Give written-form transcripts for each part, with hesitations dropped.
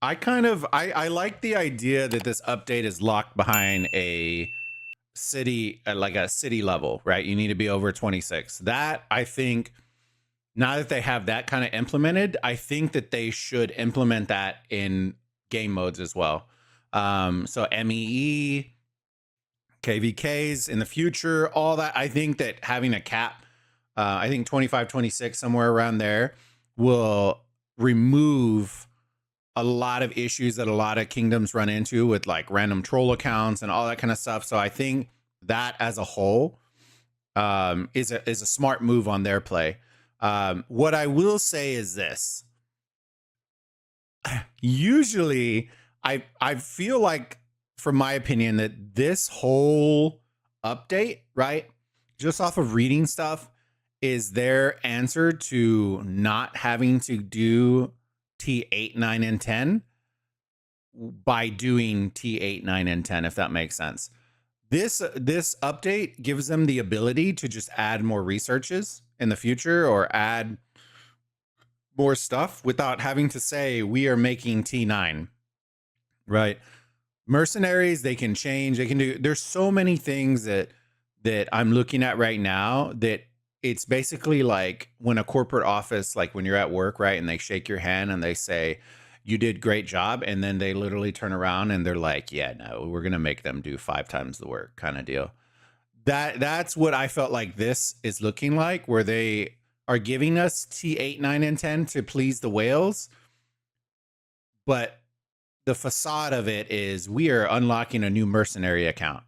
I like the idea that this update is locked behind a city, like a city level, right? You need to be over 26. That, I think, now that they have that kind of implemented, I think that they should implement that in game modes as well. So MEE, KVKs in the future, all that. I think that having a cap, I think 25, 26, somewhere around there, will remove a lot of issues that a lot of kingdoms run into with like random troll accounts and all that kind of stuff. So I think that as a whole is a smart move on their play. What I will say is this. Usually I feel like, from my opinion, that this whole update, right, just off of reading stuff, is their answer to not having to do T8, 9, and 10 by doing T8, 9, and 10, if that makes sense. This update gives them the ability to just add more researches in the future or add more stuff without having to say we are making T9, right? Mercenaries, they can change, they can do, there's so many things that I'm looking at right now that it's basically like when a corporate office, like when you're at work, right, and they shake your hand and they say you did great job, and then they literally turn around and they're like, yeah, no, we're gonna make them do 5 times the work, kind of deal. That's what I felt like this is looking like, where they are giving us T8, 9, and 10 to please the whales, but the facade of it is we are unlocking a new mercenary account,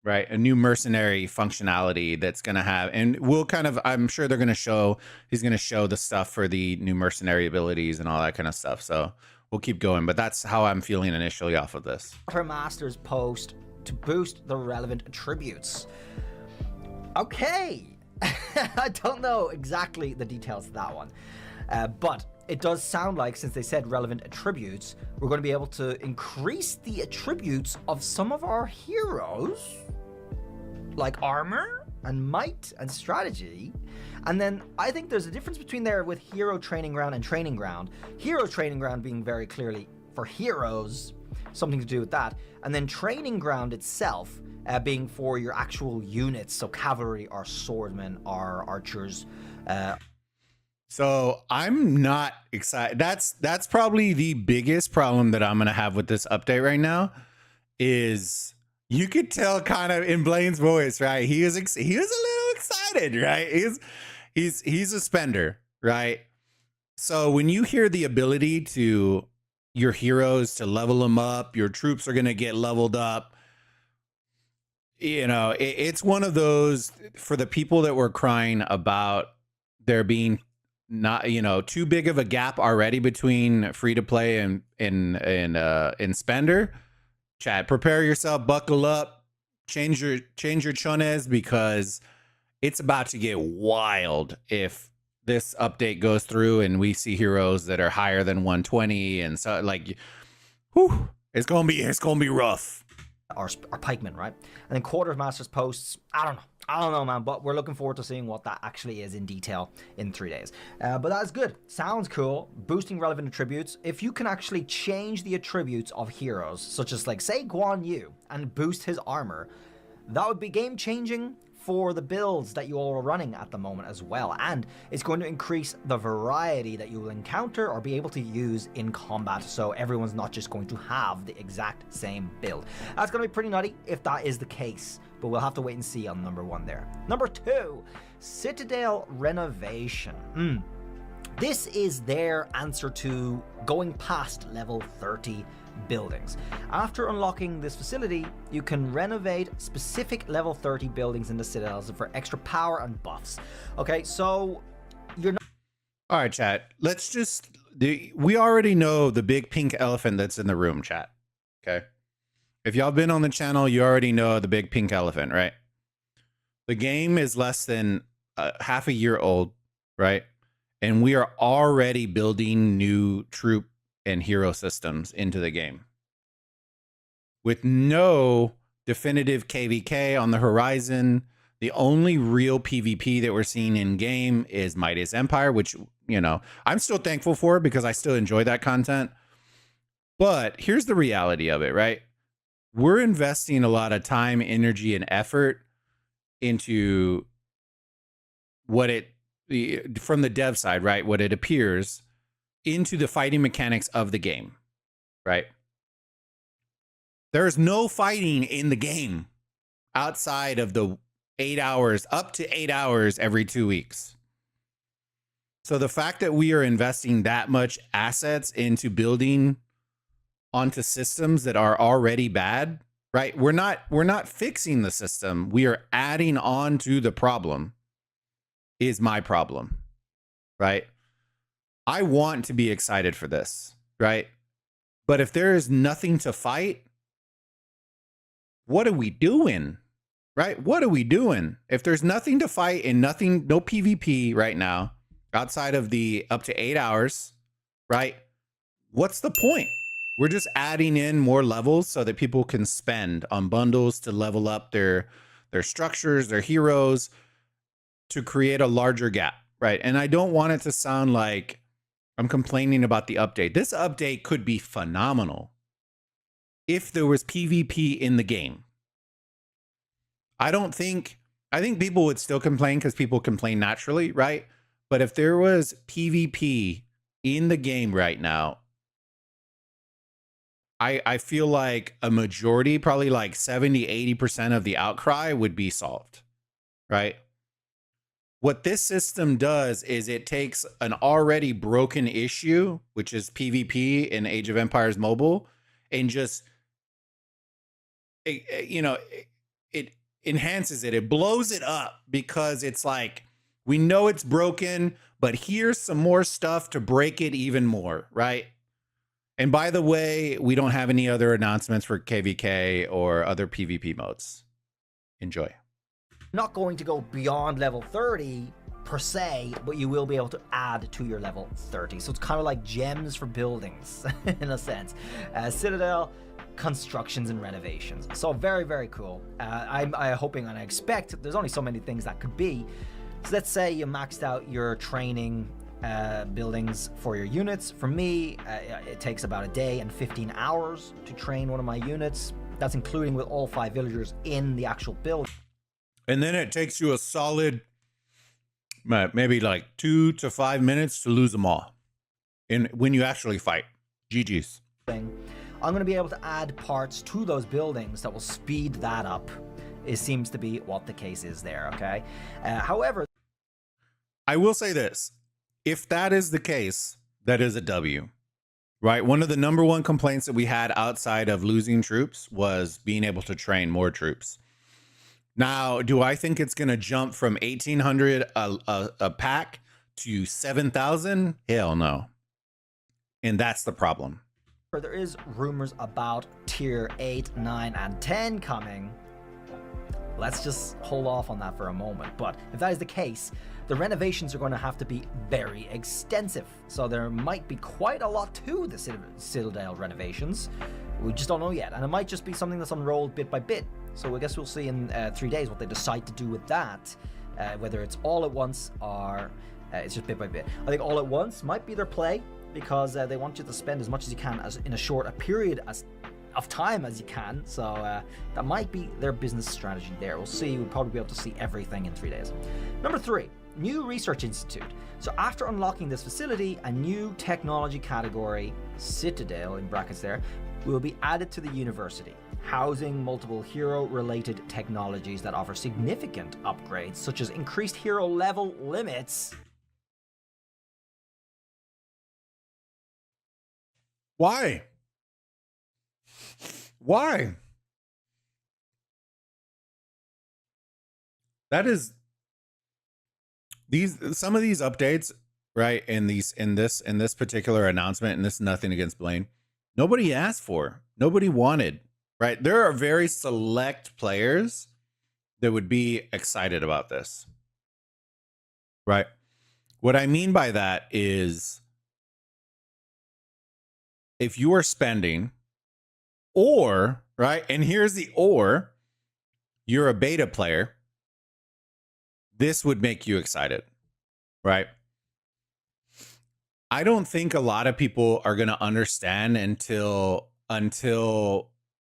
right? A new mercenary functionality that's going to have, and we'll kind of, I'm sure they're going to show, he's going to show the stuff for the new mercenary abilities and all that kind of stuff. So we'll keep going, but that's how I'm feeling initially off of this. Her master's post to boost the relevant attributes. Okay. I don't know exactly the details of that one, but it does sound like, since they said relevant attributes, we're going to be able to increase the attributes of some of our heroes, like armor and might and strategy. And then I think there's a difference between there with hero training ground and training ground. Hero training ground being very clearly for heroes, something to do with that. And then training ground itself being for your actual units, so cavalry or swordsmen or archers. So I'm not excited. That's probably the biggest problem that I'm gonna have with this update right now. Is you could tell kind of in Blaine's voice, right? He was a little excited, right? He's a spender, right? So when you hear the ability to your heroes to level them up, your troops are gonna get leveled up. You know, it's one of those for the people that were crying about there being not, you know, too big of a gap already between free to play and spender. Chat, prepare yourself, buckle up, change your chones, because it's about to get wild if this update goes through and we see heroes that are higher than 120, and so like, whew, it's gonna be rough. Our pikemen, right? And then quarter of masters posts, I don't know, man, but we're looking forward to seeing what that actually is in detail in 3 days. But that is good. Sounds cool. Boosting relevant attributes. If you can actually change the attributes of heroes, such as, like, say, Guan Yu, and boost his armor, that would be game-changing for the builds that you all are running at the moment as well. And it's going to increase the variety that you will encounter or be able to use in combat, so everyone's not just going to have the exact same build. That's going to be pretty nutty if that is the case, but we'll have to wait and see on number 1 there. Number 2, Citadel renovation. This is their answer to going past level 30 buildings. After unlocking this facility, you can renovate specific level 30 buildings in the citadels for extra power and buffs. Okay, so you're not... All right, chat. Let's just... we already know the big pink elephant that's in the room, chat. Okay? If y'all been on the channel, you already know the big pink elephant, right? The game is less than half a year old, right? And we are already building new troop and hero systems into the game with no definitive KVK on the horizon. The only real PvP that we're seeing in game is Mightiest Empire, which, you know, I'm still thankful for because I still enjoy that content. But here's the reality of it, right? We're investing a lot of time, energy, and effort into what from the dev side, right? What it appears into the fighting mechanics of the game, right? There's no fighting in the game outside of the 8 hours, up to 8 hours every 2 weeks. So the fact that we are investing that much assets into building onto systems that are already bad, right? We're not fixing the system. We are adding on to the problem. Is my problem, right? I want to be excited for this, right? But if there is nothing to fight, what are we doing? Right? What are we doing? If there's nothing to fight and nothing, no PvP right now, outside of the up to 8 hours, right? What's the point? We're just adding in more levels so that people can spend on bundles to level up their structures, their heroes, to create a larger gap, right? And I don't want it to sound like I'm complaining about the update. This update could be phenomenal if there was PvP in the game. I think people would still complain because people complain naturally, right? But if there was PvP in the game right now, I feel like a majority, probably like 70, 80% of the outcry would be solved, right? What this system does is it takes an already broken issue, which is PvP in Age of Empires Mobile, and just, it enhances it. It blows it up because it's like, we know it's broken, but here's some more stuff to break it even more, right? And by the way, we don't have any other announcements for KVK or other PvP modes. Enjoy. Not going to go beyond level 30 per se, but you will be able to add to your level 30. So it's kind of like gems for buildings in a sense. Citadel, constructions and renovations. So very, very cool. I'm hoping and I expect there's only so many things that could be. So let's say you maxed out your training buildings for your units. For me, it takes about a day and 15 hours to train one of my units. That's including with all 5 villagers in the actual build. And then it takes you a solid, maybe like 2 to 5 minutes to lose them all. And when you actually fight, GG's. I'm going to be able to add parts to those buildings that will speed that up. It seems to be what the case is there, okay? However, I will say this. If that is the case, that is a W, right? One of the number one complaints that we had outside of losing troops was being able to train more troops. Now, do I think it's going to jump from 1,800 a pack to 7,000? Hell no. And that's the problem. there is rumors about tier 8, 9, and 10 coming. Let's just hold off on that for a moment. But if that is the case, the renovations are going to have to be very extensive. So there might be quite a lot to the Citadel renovations. We just don't know yet. And it might just be something that's unrolled bit by bit. So I guess we'll see in 3 days what they decide to do with that. Whether it's all at once or it's just bit by bit. I think all at once might be their play, because they want you to spend as much as you can as in a short a period of time as you can. So that might be their business strategy there. We'll see. We'll probably be able to see everything in 3 days. Number 3, new research institute. So after unlocking this facility, a new technology category, Citadel in brackets there, will be added to the university, housing multiple hero-related technologies that offer significant upgrades, such as increased hero level limits. Why? Why? That is some of these updates, right? In this particular announcement, and this is nothing against Blaine, nobody asked for, nobody wanted, right? There are very select players that would be excited about this, right? What I mean by that is, if you are spending, or, right, and here's the or, you're a beta player, this would make you excited, right? I don't think a lot of people are going to understand until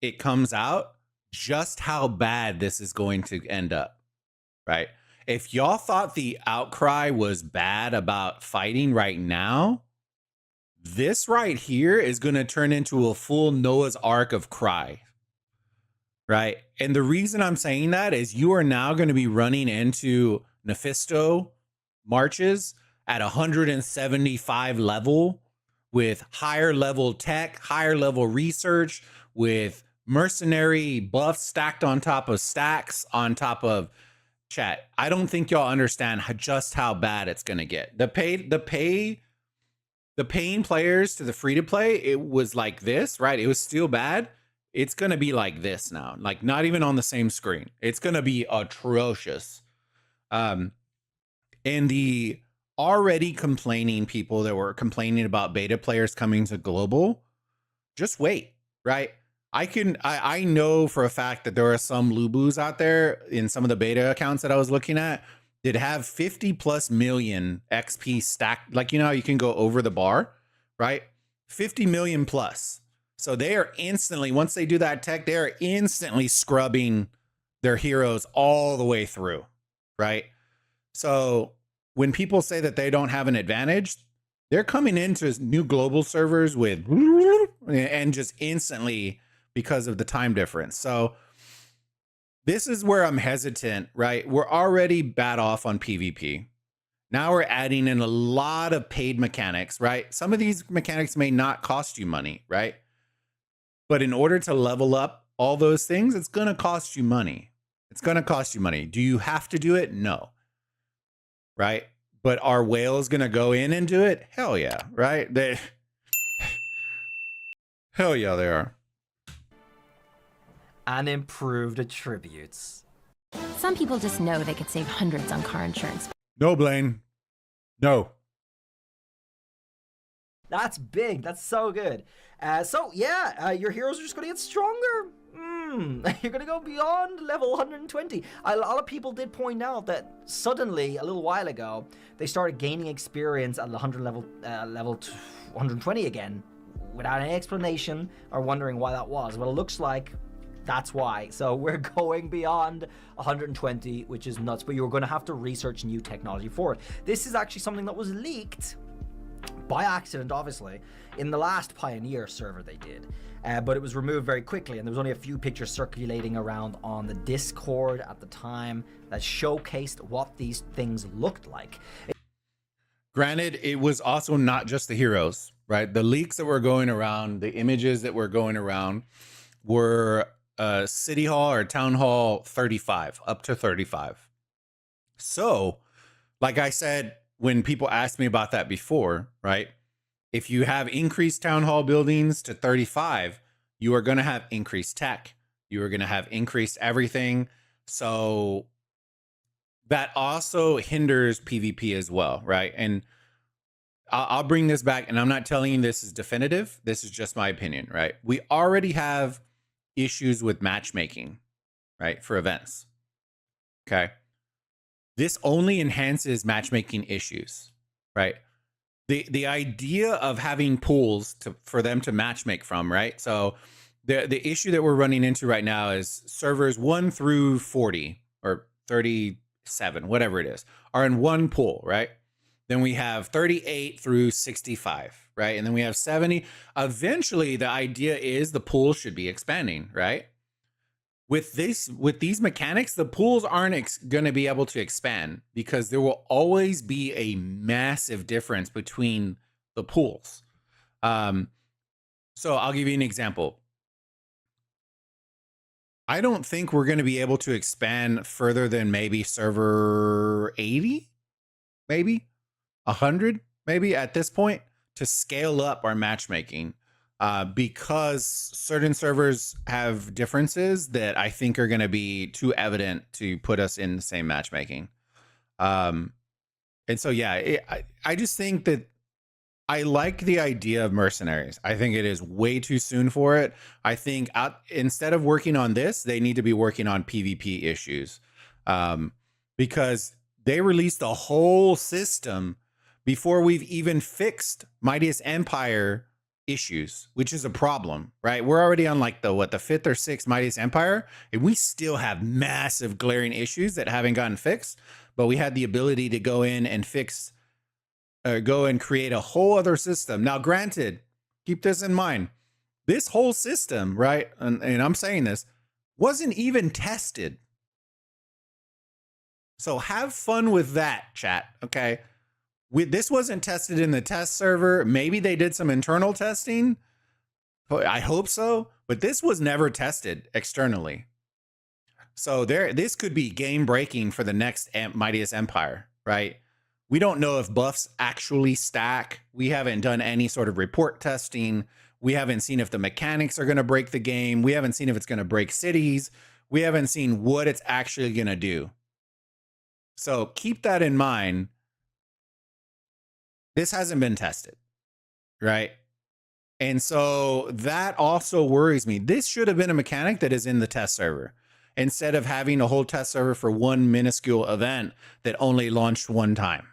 it comes out just how bad this is going to end up, right? If y'all thought the outcry was bad about fighting right now, this right here is going to turn into a full Noah's Ark of cry, right? And the reason I'm saying that is you are now going to be running into Mephisto marches at 175 level with higher level tech, higher level research, with mercenary buffs stacked on top of stacks on top of chat. I don't think y'all understand just how bad it's going to get. The paying players to the free to play, it was like this, right? It was still bad. It's going to be like this now, like not even on the same screen. It's going to be atrocious. And the already complaining people that were complaining about beta players coming to global, just wait, right? I know for a fact that there are some Lubus out there in some of the beta accounts that I was looking at that have 50 plus million XP stacked. Like, you know, you can go over the bar, right? 50 million plus. So they are instantly, once they do that tech, they are instantly scrubbing their heroes all the way through, right? So when people say that they don't have an advantage, they're coming into new global servers with and just instantly because of the time difference. So this is where I'm hesitant, right? We're already bad off on PvP. Now we're adding in a lot of paid mechanics, right? Some of these mechanics may not cost you money, right? But in order to level up all those things, it's going to cost you money. It's going to cost you money. Do you have to do it? No. Right? But are whales going to go in and do it? Hell yeah, right? Hell yeah, they are. And improved attributes. Some people just know they could save hundreds on car insurance. No, Blaine. No. That's big. That's so good. Your heroes are just going to get stronger. You're going to go beyond level 120. A lot of people did point out that suddenly, a little while ago, they started gaining experience at the 120 again without any explanation or wondering why that was. Well, it looks like that's why. So we're going beyond 120, which is nuts, but you're going to have to research new technology for it. This is actually something that was leaked by accident, obviously, in the last Pioneer server they did. But it was removed very quickly, and there was only a few pictures circulating around on the Discord at the time that showcased what these things looked like. Granted, it was also not just the heroes, right? The leaks that were going around, the images that were going around were City Hall or Town Hall 35, up to 35. So, like I said, when people asked me about that before, right? If you have increased town hall buildings to 35, you are going to have increased tech. You are going to have increased everything. So that also hinders PvP as well, right? And I'll bring this back, and I'm not telling you this is definitive. This is just my opinion, right? We already have issues with matchmaking, right? For events. Okay. This only enhances matchmaking issues, right? The idea of having pools for them to matchmake from, right? So the issue that we're running into right now is servers 1 through 40 or 37, whatever it is, are in one pool, right? Then we have 38 through 65, right? And then we have 70. Eventually, the idea is the pool should be expanding, right? With these mechanics, the pools aren't going to be able to expand because there will always be a massive difference between the pools. So I'll give you an example. I don't think we're going to be able to expand further than maybe server 80, maybe 100, maybe at this point to scale up our matchmaking. Because certain servers have differences that I think are going to be too evident to put us in the same matchmaking. And so, yeah, I just think that I like the idea of mercenaries. I think it is way too soon for it. I think instead of working on this, they need to be working on PvP issues. Because They released a whole system before we've even fixed Mightiest Empire issues, which is a problem, right? We're already on like the fifth or sixth Mightiest Empire, and we still have massive glaring issues that haven't gotten fixed. But we had the ability to go in and fix, go and create a whole other system. Now, granted, keep this in mind. This whole system, right? And I'm saying this, wasn't even tested. So have fun with that, chat. Okay. This wasn't tested in the test server. Maybe they did some internal testing. I hope so. But this was never tested externally. So this could be game breaking for the next Mightiest Empire, right? We don't know if buffs actually stack. We haven't done any sort of report testing. We haven't seen if the mechanics are going to break the game. We haven't seen if it's going to break cities. We haven't seen what it's actually going to do. So keep that in mind. This hasn't been tested, right? And so that also worries me. This should have been a mechanic that is in the test server instead of having a whole test server for one minuscule event that only launched one time.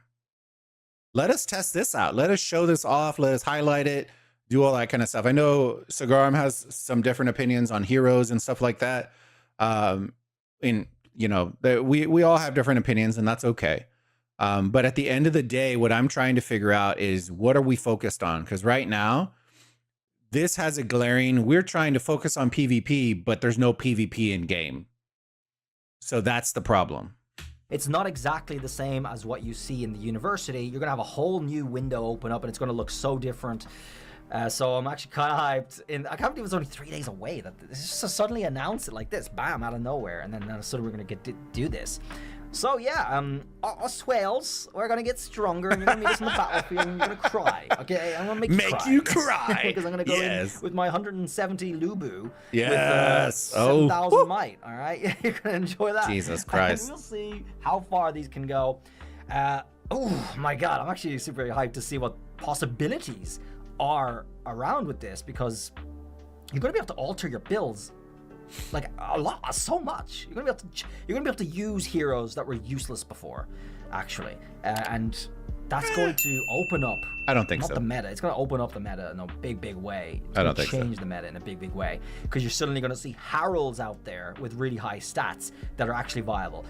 Let us test this out. Let us show this off. Let us highlight it, do all that kind of stuff. I know Cigarum has some different opinions on heroes and stuff like that. We all have different opinions, and that's okay. But at the end of the day, what I'm trying to figure out is what are we focused on? Because right now, this has a glaring, we're trying to focus on PvP, but there's no PvP in game. So that's the problem. It's not exactly the same as what you see in the university. You're going to have a whole new window open up, and it's going to look so different. So I'm actually kind of hyped. I can't believe it's only 3 days away. That this just suddenly announced it like this, bam, out of nowhere, and then suddenly we're going to get to do this. So yeah, us whales, we're gonna get stronger, and you're gonna meet us in the battlefield, and you're gonna cry. Okay, I'm gonna make you cry because I'm gonna go in with my 170 Lubu. Yes. With 7,000 might. All right, you're gonna enjoy that. Jesus Christ. And we'll see how far these can go. Oh my God, I'm actually super hyped to see what possibilities are around with this, because you're gonna be able to alter your builds. Like a lot, so much. You're gonna be able to use heroes that were useless before, actually, and that's going to open up. I don't think not so. The meta. It's going to open up the meta in a big way. It's I don't gonna think change the meta in a big way, because you're suddenly going to see heralds out there with really high stats that are actually viable.